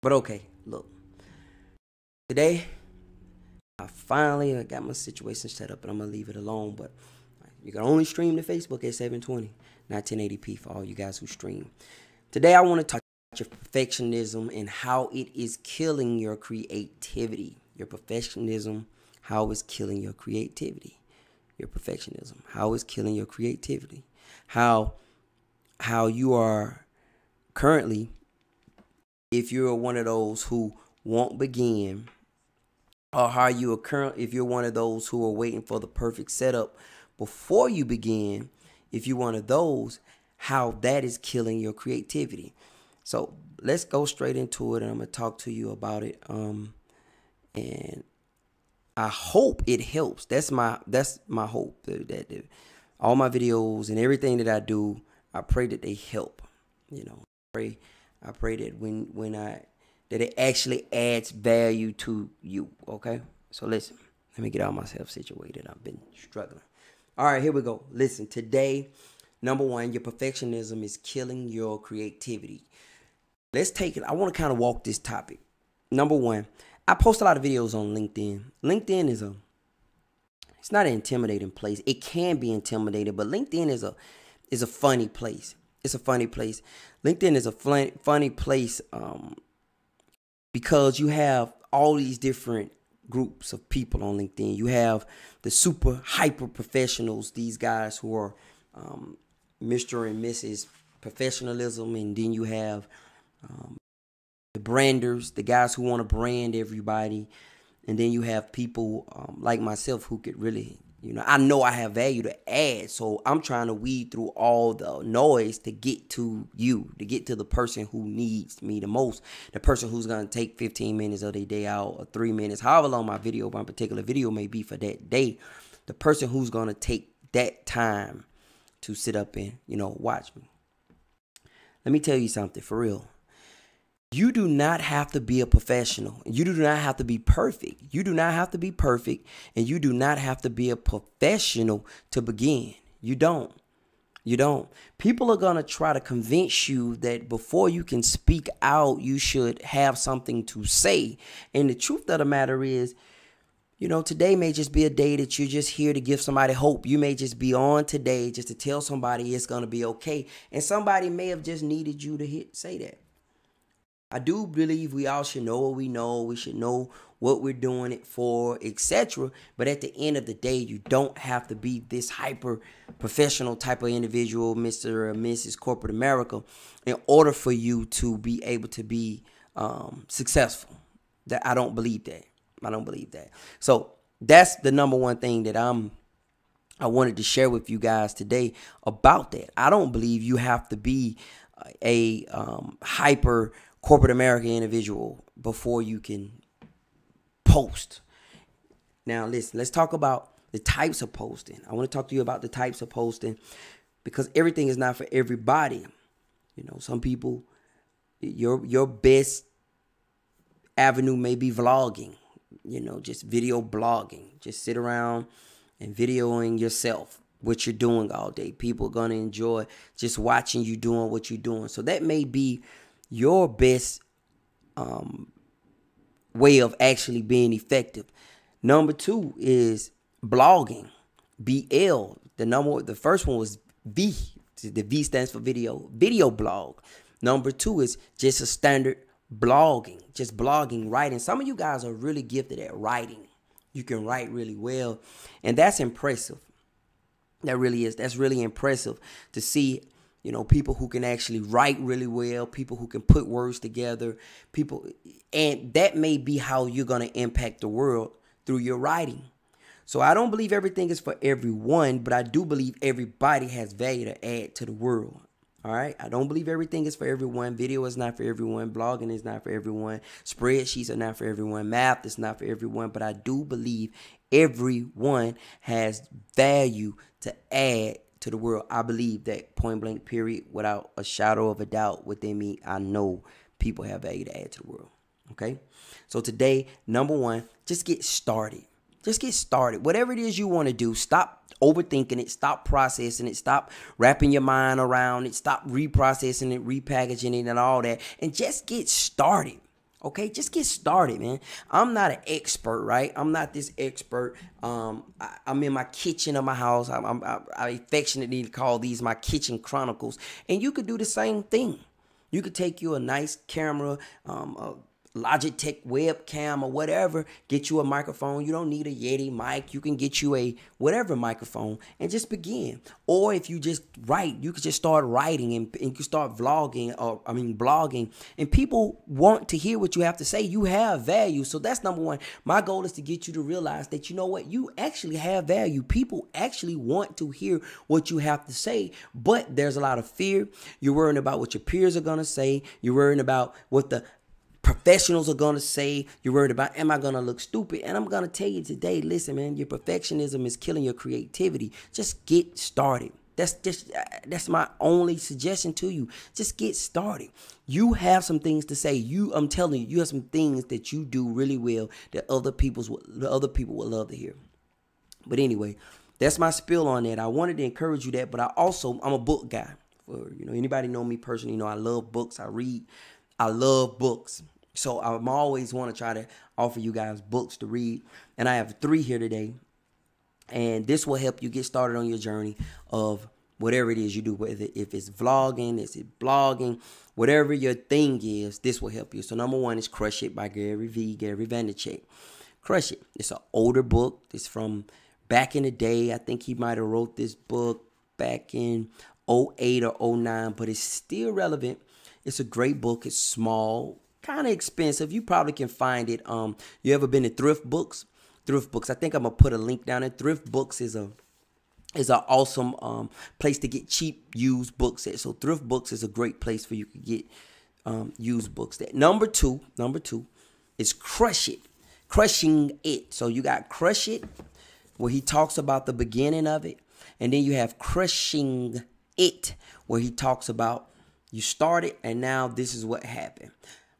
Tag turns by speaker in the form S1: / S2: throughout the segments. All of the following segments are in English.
S1: But okay, look. Today, I finally got my situation set up, and I'm gonna leave it alone. But you can only stream to Facebook at 720, not 1080p for all you guys who stream. Today, I want to talk about your perfectionism and how it is killing your creativity. Your perfectionism, how it's killing your creativity. Your perfectionism, how it's killing your creativity. How you are currently, if you're one of those who won't begin, or how you are if you're one of those who are waiting for the perfect setup before you begin, if you're one of those, how that is killing your creativity. So let's go straight into it, and I'm gonna talk to you about it. And I hope it helps. That's my hope. That all my videos and everything that I do, I pray that they help. You know, I pray that that it actually adds value to you. Okay, so listen. Let me get all myself situated. I've been struggling. All right, here we go. Listen, today, number one, your perfectionism is killing your creativity. Let's take it. I want to kind of walk this topic. Number one, I post a lot of videos on LinkedIn. LinkedIn it's not an intimidating place. It can be intimidating, but LinkedIn is a funny place. It's a funny place. LinkedIn is a funny place because you have all these different groups of people on LinkedIn. You have the super hyper professionals, these guys who are Mr. and Mrs. Professionalism, and then you have the branders, the guys who want to brand everybody. And then you have people like myself who could really, I know I have value to add. So I'm trying to weed through all the noise to get to you, to get to the person who needs me the most. The person who's going to take 15 minutes of their day out, or 3 minutes, however long my particular video may be for that day. The person who's going to take that time to sit up and, watch me. Let me tell you something for real. You do not have to be a professional. You do not have to be perfect. You do not have to be perfect, and you do not have to be a professional to begin. You don't. You don't. People are going to try to convince you that before you can speak out, you should have something to say. And the truth of the matter is, today may just be a day that you're just here to give somebody hope. You may just be on today just to tell somebody it's going to be okay. And somebody may have just needed you to say that. I do believe we all should know what we know. We should know what we're doing it for, etc. But at the end of the day, you don't have to be this hyper professional type of individual, Mr. or Mrs. Corporate America, in order for you to be able to be successful. I don't believe that. I don't believe that. So that's the number one thing that I wanted to share with you guys today about that. I don't believe you have to be a hyper corporate American individual before you can post. Now, listen, let's talk about the types of posting. I want to talk to you about the types of posting because everything is not for everybody. Some people, your best avenue may be vlogging, just video blogging. Just sit around and videoing yourself, what you're doing all day. People are going to enjoy just watching you doing what you're doing. So that may be your best way of actually being effective. Number two is blogging. BL. The first one was V. The V stands for video blog. Number two is just a standard blogging. Just blogging, writing. Some of you guys are really gifted at writing. You can write really well. And that's impressive. That really is. That's really impressive to see. People who can actually write really well, people who can put words together, and that may be how you're going to impact the world through your writing. So I don't believe everything is for everyone, but I do believe everybody has value to add to the world. All right. I don't believe everything is for everyone. Video is not for everyone. Blogging is not for everyone. Spreadsheets are not for everyone. Math is not for everyone. But I do believe everyone has value to add to the world. I believe that, point blank, period, without a shadow of a doubt within me. I know people have value to add to the world. Okay. So today, number one, just get started. Just get started. Whatever it is you want to do, stop overthinking it. Stop processing it. Stop wrapping your mind around it. Stop reprocessing it, repackaging it, and all that. And just get started. Okay, just get started, man. I'm not an expert, right? I'm not this expert. I'm in my kitchen of my house. I affectionately call these my kitchen chronicles. And you could do the same thing. You could take you a nice camera, a Logitech webcam or whatever, get you a microphone. You don't need a Yeti mic. You can get you a whatever microphone and just begin. Or if you just write, you could just start writing and you start vlogging or blogging. And people want to hear what you have to say. You have value. So that's number one. My goal is to get you to realize that, you know what, you actually have value. People actually want to hear what you have to say, but there's a lot of fear. You're worrying about what your peers are going to say. You're worrying about what the professionals are going to say. You're worried about, am I going to look stupid? And I'm going to tell you today, listen, man, your perfectionism is killing your creativity. Just get started. That's my only suggestion to you. Just get started. You have some things to say. I'm telling you, you have some things that you do really well that other people would love to hear. But anyway, that's my spill on that. I wanted to encourage you that, but I'm a book guy. For, anybody know me personally, I love books. I read. I love books. So I'm always want to try to offer you guys books to read. And I have 3 here today. And this will help you get started on your journey of whatever it is you do. Whether if it's vlogging, is it blogging, whatever your thing is, this will help you. So number 1 is Crush It by Gary Vaynerchuk. Crush It. It's an older book. It's from back in the day. I think he might have wrote this book back in 08 or 09, but it's still relevant. It's a great book. It's small, kind of expensive. You probably can find it. You ever been to Thrift Books? Thrift Books. I think I'm gonna put a link down there. Thrift Books is an awesome place to get cheap used books at. So Thrift Books is a great place for you to get used books at. Number two is Crush It. Crushing It. So you got Crush It, where he talks about the beginning of it, and then you have Crushing It, where he talks about you started and now this is what happened.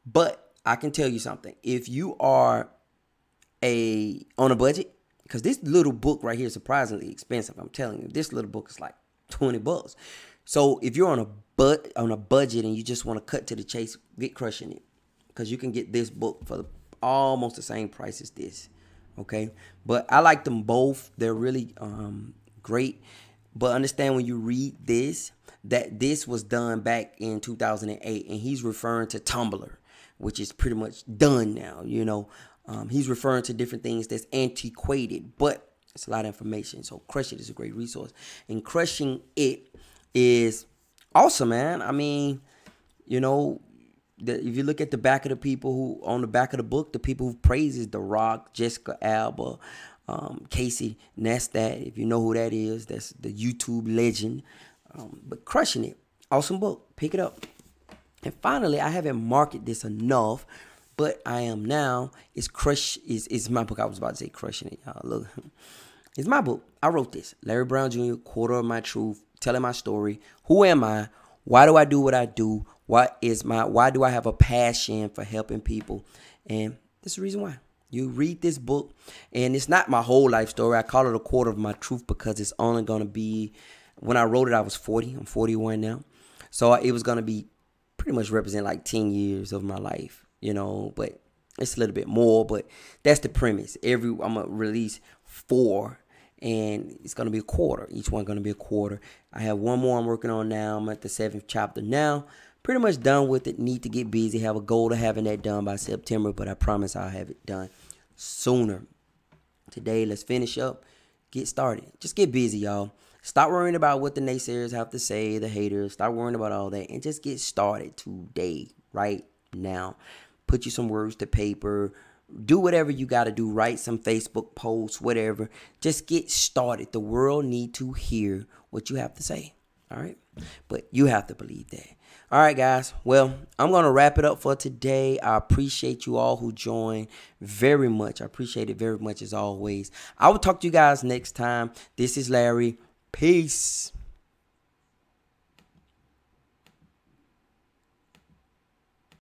S1: But I can tell you something. If you are on a budget, because this little book right here is surprisingly expensive. I'm telling you, this little book is like $20. So if you're on a budget and you just want to cut to the chase, get Crushing It, because you can get this book for almost the same price as this. Okay, but I like them both. They're really great. But understand when you read this, that this was done back in 2008, and he's referring to Tumblr, which is pretty much done now. He's referring to different things that's antiquated, but it's a lot of information. So Crush It is a great resource, and Crushing It is awesome, man. I mean, if you look at the back of the people who on the back of the book, the people who praises The Rock, Jessica Alba, Casey Neistat, if you know who that is, that's the YouTube legend. But Crushing It, awesome book. Pick it up. And finally, I haven't marketed this enough, but I am now. It's my book. I was about to say Crushing It, y'all. Look, it's my book. I wrote this. Larry Brown Jr., Quarter of My Truth, telling my story. Who am I? Why do I do what I do? Why do I have a passion for helping people? And this is the reason why. You read this book, and it's not my whole life story. I call it a quarter of my truth because it's only going to be, when I wrote it, I was 40. I'm 41 now. So it was going to be pretty much represent like 10 years of my life, but it's a little bit more, but that's the premise. I'm going to release 4, and it's going to be a quarter. Each one going to be a quarter. I have one more I'm working on now. I'm at the 7th chapter now. Pretty much done with it. Need to get busy. Have a goal of having that done by September, but I promise I'll have it done sooner. Today, let's finish up. Get started. Just get busy, y'all. Stop worrying about what the naysayers have to say, the haters. Stop worrying about all that, and just get started today, right now. Put you some words to paper. Do whatever you got to do. Write some Facebook posts, whatever. Just get started. The world need to hear what you have to say, all right? But you have to believe that. All right, guys. Well, I'm going to wrap it up for today. I appreciate you all who joined very much. I appreciate it very much as always. I will talk to you guys next time. This is Larry. Peace.